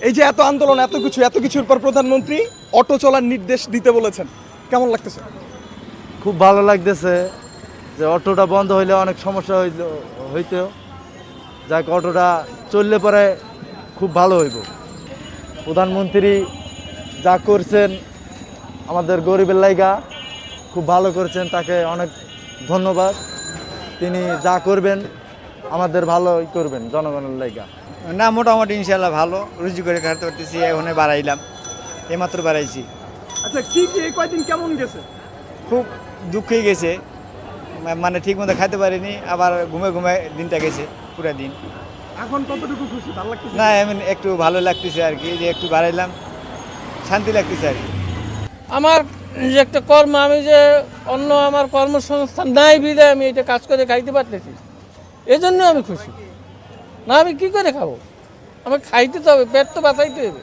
এই যে এত আন্দোলন এত কিছুর পর প্রধানমন্ত্রী অটো চলার নির্দেশ দিতে বলেছেন, কেমন লাগতেছে? খুব ভালো লাগতেছে যে অটোটা বন্ধ হইলে অনেক সমস্যা হইতো, যাক অটোটা চললে পরে খুব ভালো হইব। প্রধানমন্ত্রী যা করছেন আমাদের গরিবের লাইগা খুব ভালো করছেন, তাকে অনেক ধন্যবাদ। তিনি যা করবেন আমাদের ভালোই করবেন জনগণের লাইগা। না, মোটামুটি ইনশাল্লাহ ভালো, রুজি করে খাতে পারতেছি। এখন বাড়াইলাম, এইমাত্র বাড়াইছি। আচ্ছা, কি কি এই কয়দিন কেমন গেছে? খুব দুঃখই গেছে, মানে ঠিক মতো খাইতে পারিনি, আবার ঘুমে ঘুমে দিনটা গেছে পুরা দিন। এখন কতটুকু খুশি, ভালো লাগতেছে? না, এমন একটু ভালো লাগতেছে আর কি, যে একটু বাড়াইলাম, শান্তি লাগতেছে আর কি। আমার যে একটা কর্ম, আমি যে অন্য আমার কর্মসংস্থান নাই বিধায় আমি এটা কাজ করে খাইতে পারতেছি, এই জন্য আমি খুশি। না আমি কি করে খাবো? আমাকে খাইতে তো হবে, পেট তো বাঁচাইতে হবে।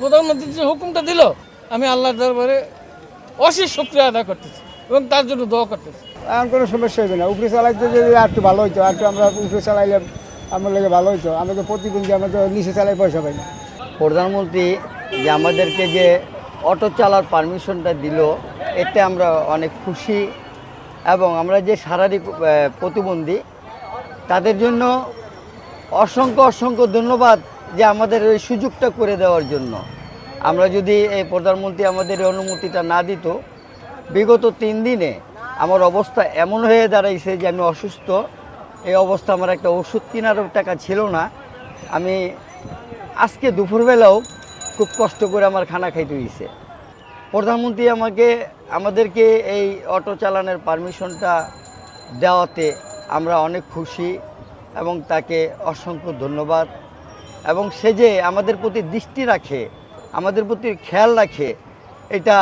প্রধানমন্ত্রী যে হুকুমটা দিল, আমি আল্লাহর দরবারে অশেষ শুকরিয়া আদায় করতেছি এবং তার জন্য দোয়া করতেছি। এখন কোনো সমস্যা হবে না। উপরে চালাইতে যদি আর একটু ভালো হইতো, আর একটু আমরা উপরে চালাইলে আমার লাগে ভালো হইতো। আমরা তো প্রতিদিন আমরা তো নিচে চালাই পয়সা পাই না। প্রধানমন্ত্রী যে আমাদেরকে যে অটো চালার পারমিশনটা দিল, এতে আমরা অনেক খুশি। এবং আমরা যে শারীরিক প্রতিবন্ধী তাদের জন্য অসংখ্য ধন্যবাদ, যে আমাদের এই সুযোগটা করে দেওয়ার জন্য। আমরা যদি এই প্রধানমন্ত্রী আমাদের এই অনুমতিটা না দিত, বিগত 3 দিনে আমার অবস্থা এমন হয়ে দাঁড়াইছে যে আমি অসুস্থ। এই অবস্থা, আমার একটা ওষুধ কেনারও টাকা ছিল না। আমি আজকে দুপুরবেলাও খুব কষ্ট করে আমার খানা খাইতে হয়েছে। প্রধানমন্ত্রী আমাদেরকে এই অটো চালানোর পারমিশনটা দেওয়াতে আমরা অনেক খুশি এবং তাকে অসংখ্য ধন্যবাদ। এবং সে যে আমাদের প্রতি দৃষ্টি রাখে, আমাদের প্রতি খেয়াল রাখে, এটা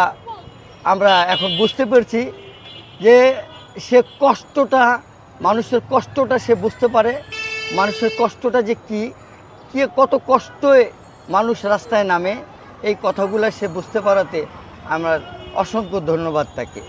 আমরা এখন বুঝতে পারছি যে সে কষ্টটা, মানুষের কষ্টটা সে বুঝতে পারে। মানুষের কষ্টটা যে কী কত কষ্টে মানুষ রাস্তায় নামে, এই কথাগুলো সে বুঝতে পারাতে আমরা অসংখ্য ধন্যবাদ তাকে।